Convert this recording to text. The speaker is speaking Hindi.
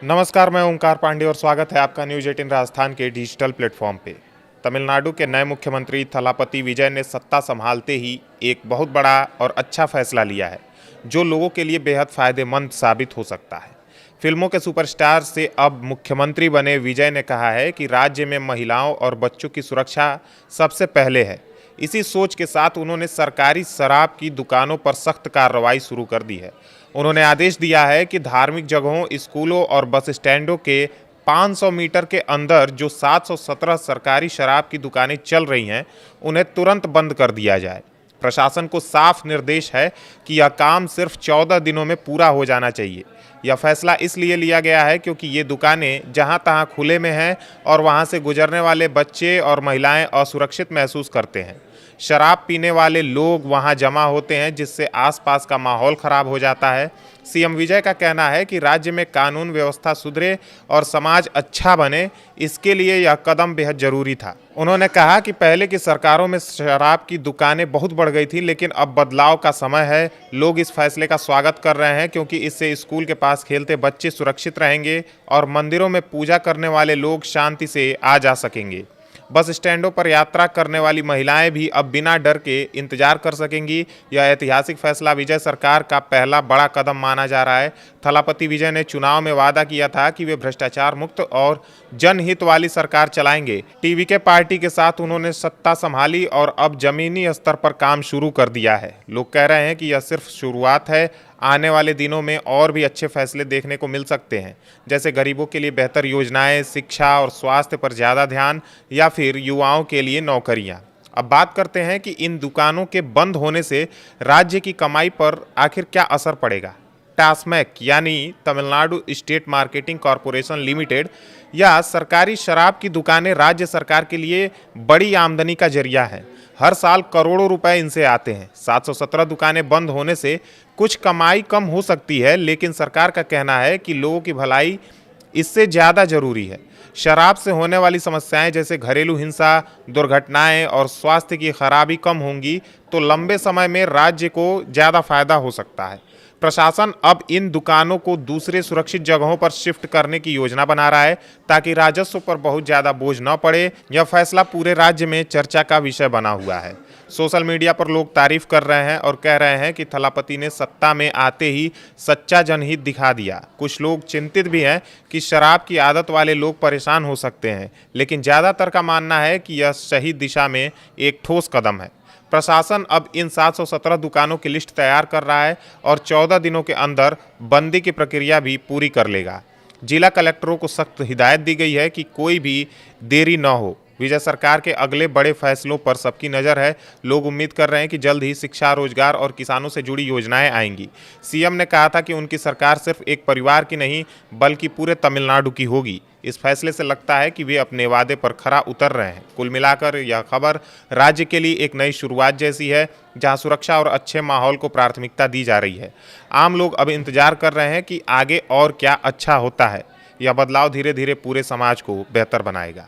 नमस्कार, मैं ओंकार पांडे और स्वागत है आपका न्यूज़ 18 राजस्थान के डिजिटल प्लेटफॉर्म पे। तमिलनाडु के नए मुख्यमंत्री थलापति विजय ने सत्ता संभालते ही एक बहुत बड़ा और अच्छा फैसला लिया है, जो लोगों के लिए बेहद फायदेमंद साबित हो सकता है। फिल्मों के सुपरस्टार से अब मुख्यमंत्री बने विजय ने कहा है कि राज्य में महिलाओं और बच्चों की सुरक्षा सबसे पहले है। इसी सोच के साथ उन्होंने सरकारी शराब की दुकानों पर सख्त कार्रवाई शुरू कर दी है। उन्होंने आदेश दिया है कि धार्मिक जगहों, स्कूलों और बस स्टैंडों के 500 मीटर के अंदर जो 717 सरकारी शराब की दुकानें चल रही हैं, उन्हें तुरंत बंद कर दिया जाए। प्रशासन को साफ निर्देश है कि यह काम सिर्फ 14 दिनों में पूरा हो जाना चाहिए। यह फैसला इसलिए लिया गया है क्योंकि ये दुकानें जहां तहां खुले में हैं और वहां से गुजरने वाले बच्चे और महिलाएं असुरक्षित महसूस करते हैं। शराब पीने वाले लोग वहां जमा होते हैं, जिससे आसपास का माहौल खराब हो जाता है। सीएम विजय का कहना है कि राज्य में कानून व्यवस्था सुधरे और समाज अच्छा बने, इसके लिए यह कदम बेहद जरूरी था। उन्होंने कहा कि पहले की सरकारों में शराब की दुकानें बहुत बढ़ गई थी, लेकिन अब बदलाव का समय है। लोग इस फैसले का स्वागत कर रहे हैं क्योंकि इससे स्कूल के पास खेलते बच्चे सुरक्षित रहेंगे और मंदिरों में पूजा करने वाले लोग शांति से आ जा सकेंगे। बस स्टैंडों पर यात्रा करने वाली महिलाएं भी अब बिना डर के इंतजार कर सकेंगी। यह ऐतिहासिक फैसला विजय सरकार का पहला बड़ा कदम माना जा रहा है। थलापति विजय ने चुनाव में वादा किया था कि वे भ्रष्टाचार मुक्त और जनहित वाली सरकार चलाएंगे। टीवीके पार्टी के साथ उन्होंने सत्ता संभाली और अब जमीनी स्तर पर काम शुरू कर दिया है। लोग कह रहे हैं कि यह सिर्फ शुरुआत है। आने वाले दिनों में और भी अच्छे फैसले देखने को मिल सकते हैं, जैसे गरीबों के लिए बेहतर योजनाएं, शिक्षा और स्वास्थ्य पर ज़्यादा ध्यान, या फिर युवाओं के लिए नौकरियां। अब बात करते हैं कि इन दुकानों के बंद होने से राज्य की कमाई पर आखिर क्या असर पड़ेगा। टास्मैक यानी Tamil Nadu state marketing corporation limited या सरकारी शराब की दुकानें राज्य सरकार के लिए बड़ी आमदनी का जरिया है। हर साल करोड़ों रुपए इनसे आते हैं। 717 दुकानें बंद होने से कुछ कमाई कम हो सकती है, लेकिन सरकार का कहना है कि लोगों की भलाई इससे ज़्यादा जरूरी है। शराब से होने वाली समस्याएं जैसे घरेलू हिंसा, दुर्घटनाएं और स्वास्थ्य की खराबी कम होंगी तो लंबे समय में राज्य को ज़्यादा फायदा हो सकता है। प्रशासन अब इन दुकानों को दूसरे सुरक्षित जगहों पर शिफ्ट करने की योजना बना रहा है ताकि राजस्व पर बहुत ज़्यादा बोझ न पड़े। यह फैसला पूरे राज्य में चर्चा का विषय बना हुआ है। सोशल मीडिया पर लोग तारीफ कर रहे हैं और कह रहे हैं कि थलापति ने सत्ता में आते ही सच्चा जनहित दिखा दिया। कुछ लोग चिंतित भी हैं कि शराब की आदत वाले लोग परेशान हो सकते हैं, लेकिन ज़्यादातर का मानना है कि यह सही दिशा में एक ठोस कदम है। प्रशासन अब इन 717 दुकानों की लिस्ट तैयार कर रहा है और 14 दिनों के अंदर बंदी की प्रक्रिया भी पूरी कर लेगा। जिला कलेक्टरों को सख्त हिदायत दी गई है कि कोई भी देरी न हो। विजय सरकार के अगले बड़े फैसलों पर सबकी नज़र है। लोग उम्मीद कर रहे हैं कि जल्द ही शिक्षा, रोजगार और किसानों से जुड़ी योजनाएं आएंगी। सीएम ने कहा था कि उनकी सरकार सिर्फ एक परिवार की नहीं बल्कि पूरे तमिलनाडु की होगी। इस फैसले से लगता है कि वे अपने वादे पर खरा उतर रहे हैं। कुल मिलाकर यह खबर राज्य के लिए एक नई शुरुआत जैसी है, जहां सुरक्षा और अच्छे माहौल को प्राथमिकता दी जा रही है। आम लोग अब इंतजार कर रहे हैं कि आगे और क्या अच्छा होता है। यह बदलाव धीरे धीरे पूरे समाज को बेहतर बनाएगा।